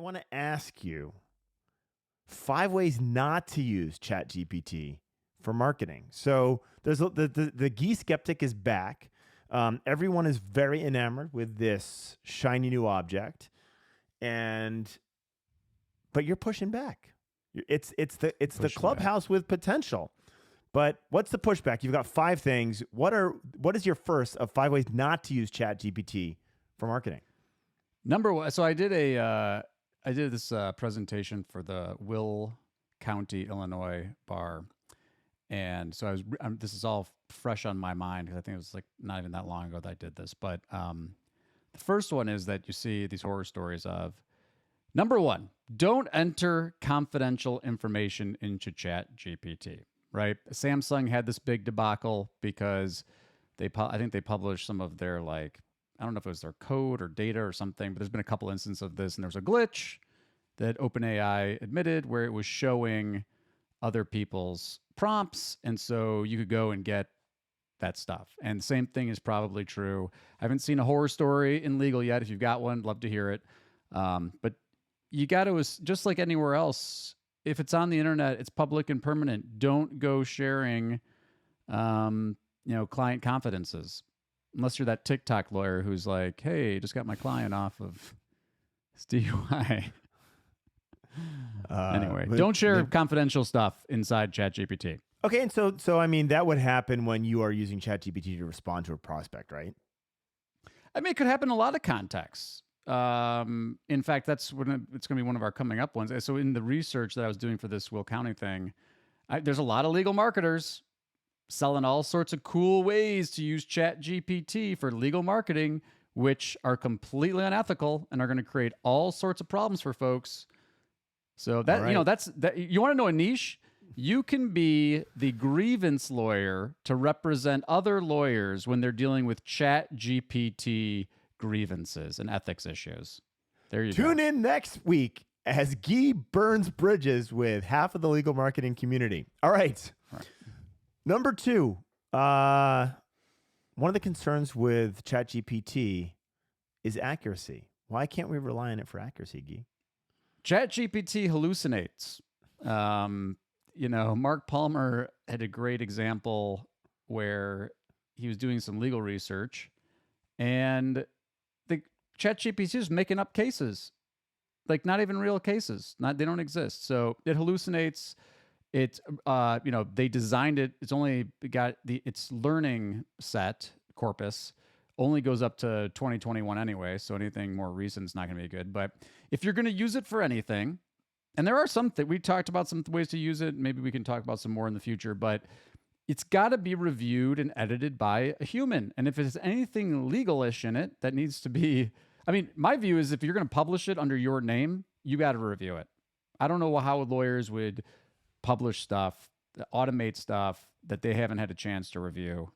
want to ask you 5 ways not to use ChatGPT for marketing. So there's the geek skeptic is back. Everyone is very enamored with this shiny new object, but you're pushing back. It's the clubhouse with potential. But what's the pushback? You've got 5 things. What is your first of 5 ways not to use ChatGPT for marketing? Number one. So I did this presentation for the Will County, Illinois bar. And so this is all fresh on my mind because I think it was like not even that long ago that I did this. But the first one is that you see these horror stories of, number one, don't enter confidential information into ChatGPT, right? Samsung had this big debacle because I think they published some of their, like, I don't know if it was their code or data or something, but there's been a couple instances of this, and there was a glitch that OpenAI admitted where it was showing other people's prompts, and so you could go and get that stuff. And the same thing is probably true. I haven't seen a horror story in legal yet. If you've got one, love to hear it. But you got to, just like anywhere else, if it's on the internet, it's public and permanent. Don't go sharing, client confidences, unless you're that TikTok lawyer who's like, "Hey, just got my client off of his DUI." Anyway, don't share confidential stuff inside ChatGPT. Okay, and so I mean, that would happen when you are using ChatGPT to respond to a prospect, right? I mean, it could happen in a lot of contexts. In fact, it's going to be one of our coming up ones. So in the research that I was doing for this Will County thing, there's a lot of legal marketers selling all sorts of cool ways to use ChatGPT for legal marketing, which are completely unethical and are going to create all sorts of problems for folks. So that, right. You want to know a niche? You can be the grievance lawyer to represent other lawyers when they're dealing with ChatGPT grievances and ethics issues. There you go. Tune in next week as Guy burns bridges with half of the legal marketing community. All right. Number 2, one of the concerns with ChatGPT is accuracy. Why can't we rely on it for accuracy, Guy? ChatGPT hallucinates. Mark Palmer had a great example where he was doing some legal research and the ChatGPT is making up cases, like not even real cases. They don't exist. So it hallucinates. It's, they designed it. It's only got its learning set corpus only goes up to 2021 anyway. So anything more recent is not going to be good. But if you're going to use it for anything, and there are some we talked about some ways to use it. Maybe we can talk about some more in the future, but it's got to be reviewed and edited by a human. And if there's anything legalish in it that needs to be, my view is if you're going to publish it under your name, you got to review it. I don't know how lawyers would publish stuff, automate stuff that they haven't had a chance to review.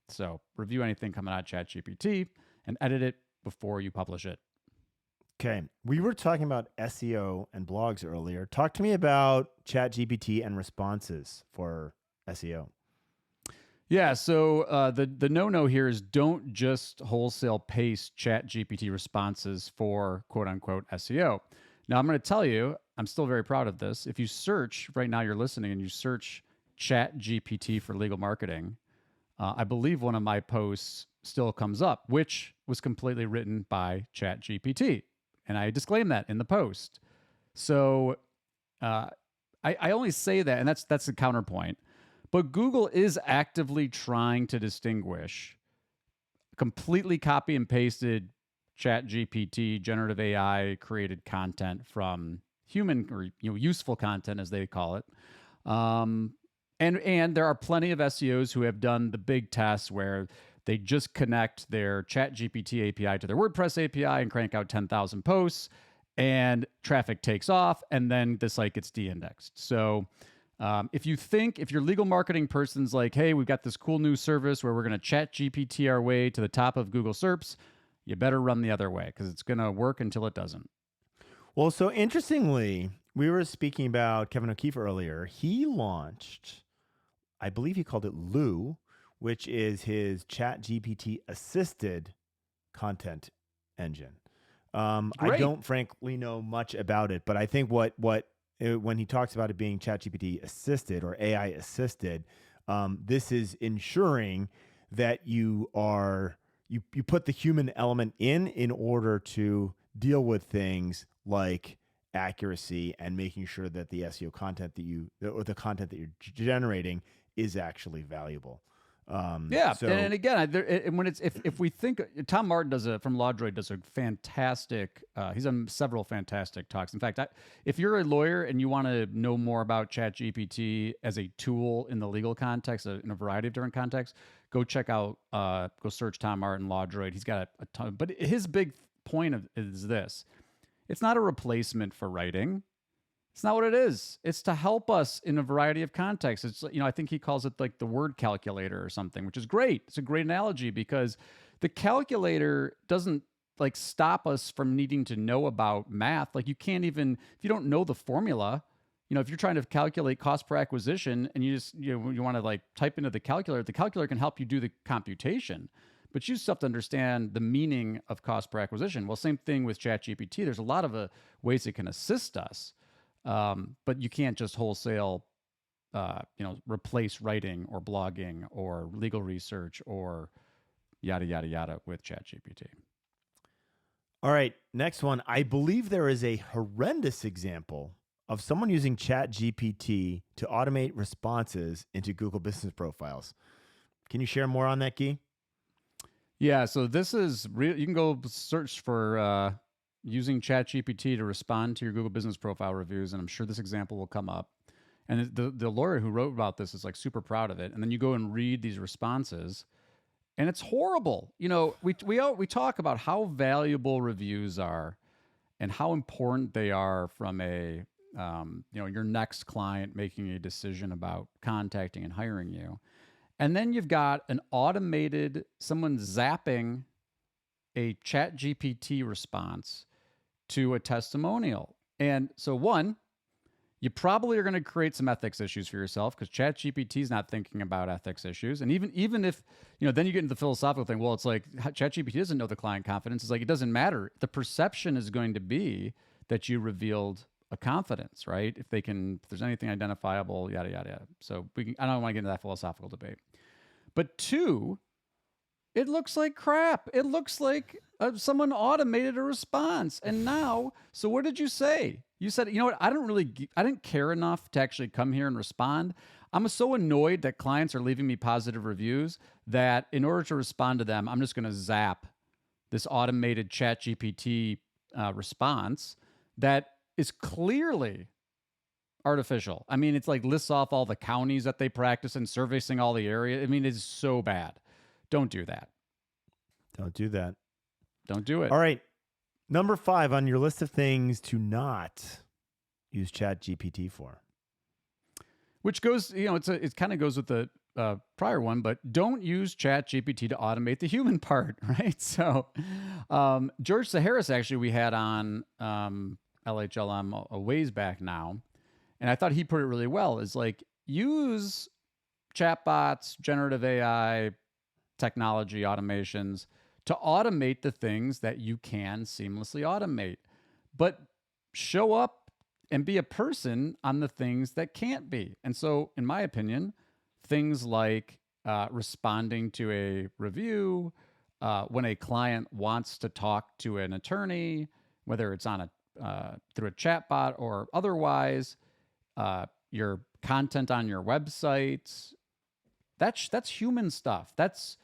So review anything coming out of ChatGPT and edit it before you publish it. Okay. We were talking about SEO and blogs earlier. Talk to me about ChatGPT and responses for SEO. Yeah. So the no-no here is don't just wholesale paste ChatGPT responses for quote unquote SEO. Now I'm going to tell you, I'm still very proud of this. If you search right now, you're listening and you search ChatGPT for legal marketing, I believe one of my posts still comes up, which was completely written by ChatGPT. And I disclaim that in the post. So I only say that, and that's the counterpoint. But Google is actively trying to distinguish completely copy and pasted ChatGPT, generative AI created content from human or useful content, as they call it. And there are plenty of SEOs who have done the big tests where they just connect their ChatGPT API to their WordPress API and crank out 10,000 posts, and traffic takes off, and then the site gets de-indexed. So if your legal marketing person's like, hey, we've got this cool new service where we're going to ChatGPT our way to the top of Google SERPs, you better run the other way because it's going to work until it doesn't. Well, so interestingly, we were speaking about Kevin O'Keefe earlier. He launched, I believe he called it Lou, which is his ChatGPT assisted content engine. I Great. don't frankly know much about it, but I think when he talks about it being ChatGPT assisted or AI assisted, this is ensuring that you put the human element in order to deal with things like accuracy and making sure that the SEO content the content that you're generating is actually valuable. Yeah, and again, when it's if we think Tom Martin from LawDroid does a fantastic. He's done several fantastic talks. In fact, if you're a lawyer and you want to know more about ChatGPT as a tool in the legal context, in a variety of different contexts, go search Tom Martin LawDroid. He's got a ton. But his big point is this: it's not a replacement for writing. It's not what it is. It's to help us in a variety of contexts. It's, I think he calls it like the word calculator or something, which is great. It's a great analogy because the calculator doesn't like stop us from needing to know about math. Like you can't even, if you don't know the formula, if you're trying to calculate cost per acquisition and you just, you want to like type into the calculator can help you do the computation, but you still have to understand the meaning of cost per acquisition. Well, same thing with ChatGPT. There's a lot of ways it can assist us. But you can't just wholesale, replace writing or blogging or legal research or yada, yada, yada with ChatGPT. All right, next one. I believe there is a horrendous example of someone using ChatGPT to automate responses into Google business profiles. Can you share more on that, Guy? Yeah, so this is real. You can go search for using ChatGPT to respond to your Google business profile reviews, and I'm sure this example will come up. And the lawyer who wrote about this is like super proud of it. And then you go and read these responses, and it's horrible. We talk about how valuable reviews are, and how important they are from a your next client making a decision about contacting and hiring you. And then you've got someone zapping a ChatGPT response to a testimonial. And so one, you probably are going to create some ethics issues for yourself because ChatGPT is not thinking about ethics issues. And even if, then you get into the philosophical thing, well, it's like ChatGPT doesn't know the client confidence. It's like, it doesn't matter. The perception is going to be that you revealed a confidence, right? If there's anything identifiable, yada, yada, yada. So I don't want to get into that philosophical debate. But two, it looks like crap. It looks like someone automated a response. And now, so what did you say? You said, you know what? I didn't care enough to actually come here and respond. I'm so annoyed that clients are leaving me positive reviews that in order to respond to them, I'm just going to zap this automated ChatGPT response that is clearly artificial. I mean, it's like lists off all the counties that they practice in, servicing all the area. I mean, it's so bad. Don't do that. Don't do that. Don't do it. All right. Number 5 on your list of things to not use ChatGPT for. Which goes, it kind of goes with the prior one, but don't use ChatGPT to automate the human part, right? So George Saharis, actually, we had on LHLM a ways back now, and I thought he put it really well, is like, use chatbots, generative AI, technology, automations to automate the things that you can seamlessly automate, but show up and be a person on the things that can't be. And so, in my opinion, things like responding to a review, when a client wants to talk to an attorney, whether it's on through a chatbot or otherwise, your content on your website, that's human stuff. That's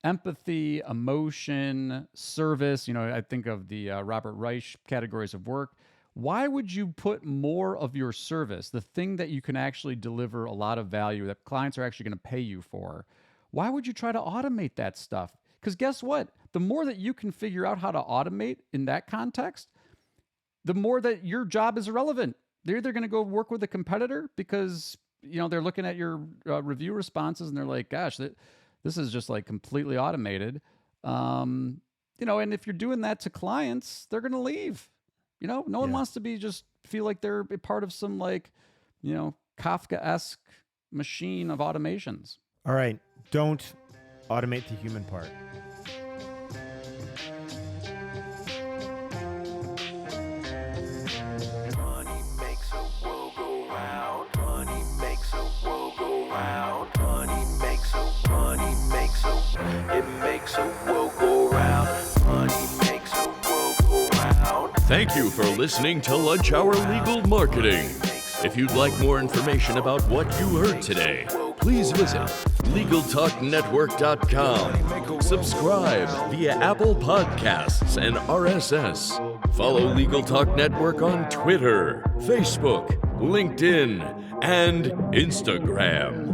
empathy, emotion, service. I think of the Robert Reich categories of work. Why would you put more of your service, the thing that you can actually deliver a lot of value that clients are actually going to pay you for? Why would you try to automate that stuff? Because guess what? The more that you can figure out how to automate in that context, the more that your job is irrelevant. They're either going to go work with a competitor because they're looking at your review responses and they're like, gosh, this is just like completely automated. And if you're doing that to clients, they're going to leave. No one wants to just feel like they're a part of some Kafka-esque machine of automations. All right. Don't automate the human part. makes the world go round. Money makes the world go round. Thank you for listening to Lunch Hour Legal Marketing. If you'd like more information about what you heard today, please visit LegalTalkNetwork.com. Subscribe via Apple Podcasts and RSS. Follow Legal Talk Network on Twitter, Facebook, LinkedIn, and Instagram.